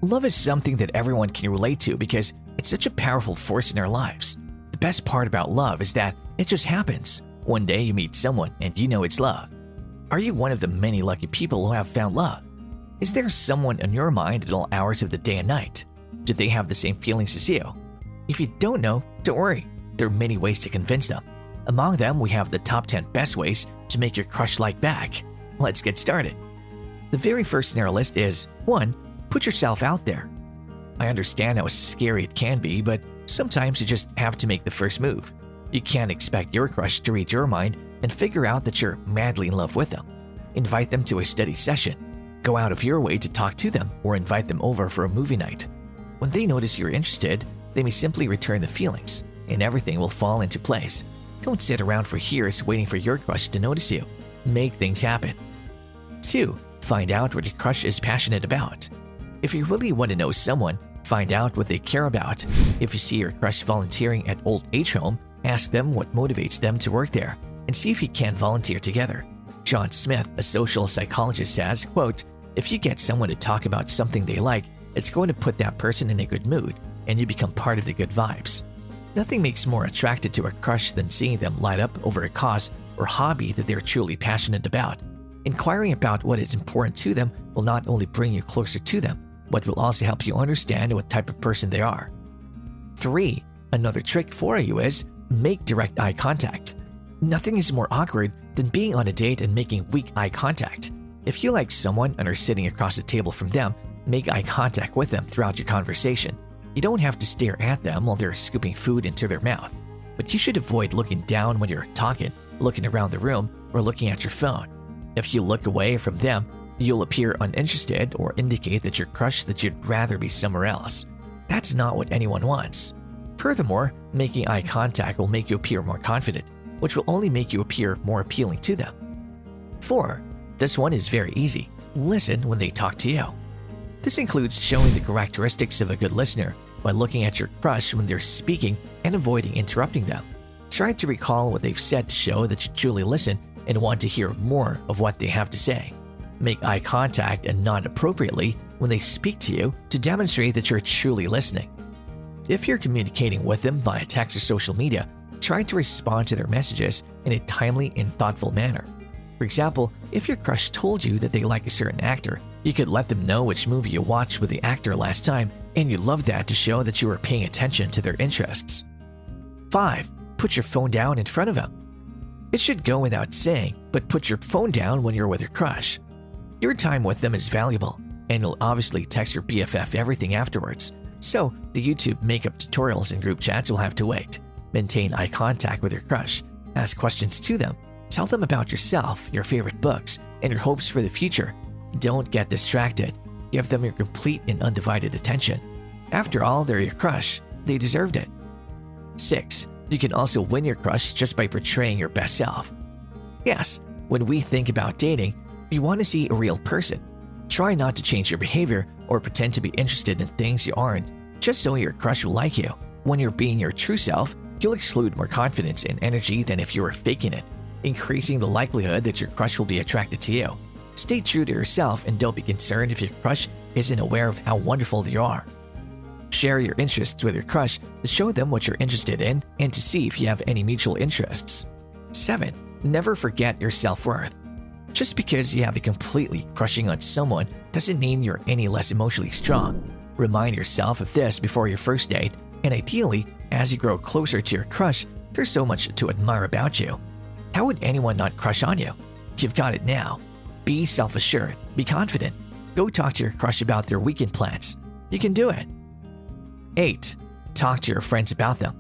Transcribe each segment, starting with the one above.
Love is something that everyone can relate to because it's such a powerful force in our lives. The best part about love is that it just happens. One day you meet someone and you know it's love. Are you one of the many lucky people who have found love? Is there someone in your mind at all hours of the day and night? Do they have the same feelings as you? If you don't know, don't worry. There are many ways to convince them. Among them, we have the top 10 best ways to make your crush like back. Let's get started. The very first in our list is 1. Put yourself out there. I understand how scary it can be, but sometimes you just have to make the first move. You can't expect your crush to read your mind and figure out that you're madly in love with them. Invite them to a study session. Go out of your way to talk to them or invite them over for a movie night. When they notice you're interested, they may simply return the feelings, and everything will fall into place. Don't sit around for years waiting for your crush to notice you. Make things happen. 2. Find out what your crush is passionate about. If you really want to know someone, find out what they care about. If you see your crush volunteering at old age home, ask them what motivates them to work there and see if you can volunteer together. John Smith, a social psychologist, says, quote, "If you get someone to talk about something they like, it's going to put that person in a good mood and you become part of the good vibes." Nothing makes more attracted to a crush than seeing them light up over a cause or hobby that they're truly passionate about. Inquiring about what is important to them will not only bring you closer to them, but will also help you understand what type of person they are. 3. Another trick for you is make direct eye contact. Nothing is more awkward than being on a date and making weak eye contact. If you like someone and are sitting across the table from them, make eye contact with them throughout your conversation. You don't have to stare at them while they're scooping food into their mouth, but you should avoid looking down when you're talking, looking around the room, or looking at your phone. If you look away from them, you'll appear uninterested or indicate that you're crushed that you'd rather be somewhere else. That's not what anyone wants. Furthermore, making eye contact will make you appear more confident, which will only make you appear more appealing to them. 4. This one is very easy. Listen when they talk to you. This includes showing the characteristics of a good listener by looking at your crush when they're speaking and avoiding interrupting them. Try to recall what they've said to show that you truly listen and want to hear more of what they have to say. Make eye contact and nod appropriately when they speak to you to demonstrate that you're truly listening. If you're communicating with them via text or social media, try to respond to their messages in a timely and thoughtful manner. For example, if your crush told you that they like a certain actor, you could let them know which movie you watched with the actor last time, and you love that to show that you are paying attention to their interests. 5. Put your phone down in front of them. It should go without saying, but put your phone down when you're with your crush. Your time with them is valuable, and you'll obviously text your BFF everything afterwards, so the YouTube makeup tutorials and group chats will have to wait. Maintain eye contact with your crush, ask questions to them, tell them about yourself, your favorite books, and your hopes for the future. Don't get distracted. Give them your complete and undivided attention. After all, they're your crush. They deserved it. 6. You can also win your crush just by portraying your best self. Yes, when we think about dating, we want to see a real person. Try not to change your behavior or pretend to be interested in things you aren't, just so your crush will like you. When you're being your true self, you'll exude more confidence and energy than if you were faking it, increasing the likelihood that your crush will be attracted to you. Stay true to yourself and don't be concerned if your crush isn't aware of how wonderful you are. Share your interests with your crush to show them what you're interested in and to see if you have any mutual interests. 7. Never forget your self-worth. Just because you have a completely crushing on someone doesn't mean you're any less emotionally strong. Remind yourself of this before your first date, and ideally, as you grow closer to your crush, there's so much to admire about you. How would anyone not crush on you? You've got it now. Be self-assured, be confident. Go talk to your crush about their weekend plans. You can do it. 8. Talk to your friends about them.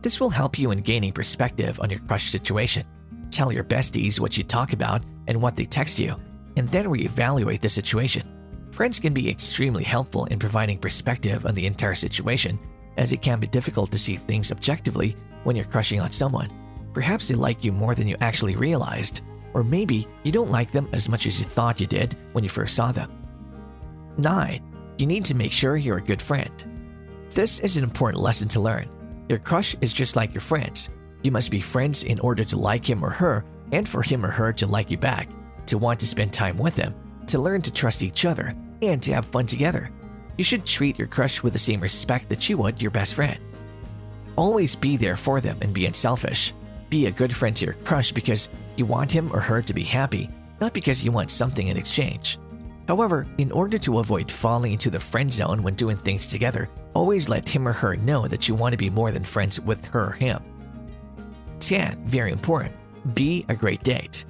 This will help you in gaining perspective on your crush situation. Tell your besties what you talk about and what they text you, and then reevaluate the situation. Friends can be extremely helpful in providing perspective on the entire situation, as it can be difficult to see things objectively when you're crushing on someone. Perhaps they like you more than you actually realized, or maybe you don't like them as much as you thought you did when you first saw them. 9. You need to make sure you're a good friend. This is an important lesson to learn. Your crush is just like your friends. You must be friends in order to like him or her, and for him or her to like you back, to want to spend time with them, to learn to trust each other, and to have fun together. You should treat your crush with the same respect that you would your best friend. Always be there for them and be unselfish. Be a good friend to your crush because you want him or her to be happy, not because you want something in exchange. However, in order to avoid falling into the friend zone when doing things together, always let him or her know that you want to be more than friends with her or him. 10. Very important. Be a great date.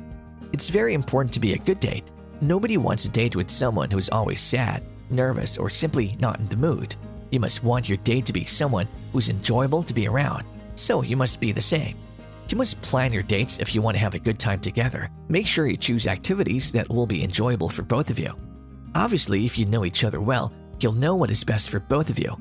It's very important to be a good date. Nobody wants a date with someone who is always sad, nervous, or simply not in the mood. You must want your date to be someone who's enjoyable to be around, so you must be the same. You must plan your dates if you want to have a good time together. Make sure you choose activities that will be enjoyable for both of you. Obviously, if you know each other well, you'll know what is best for both of you.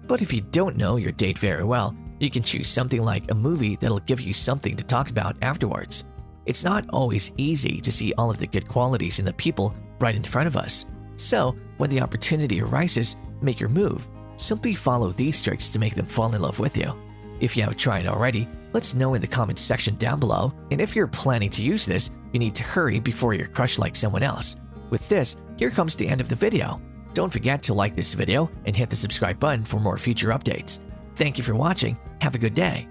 But if you don't know your date very well, you can choose something like a movie that'll give you something to talk about afterwards. It's not always easy to see all of the good qualities in the people right in front of us. So, when the opportunity arises, make your move. Simply follow these tricks to make them fall in love with you. If you have tried already, let us know in the comments section down below, and if you're planning to use this, you need to hurry before your crush likes someone else. With this, here comes the end of the video. Don't forget to like this video and hit the subscribe button for more future updates. Thank you for watching. Have a good day.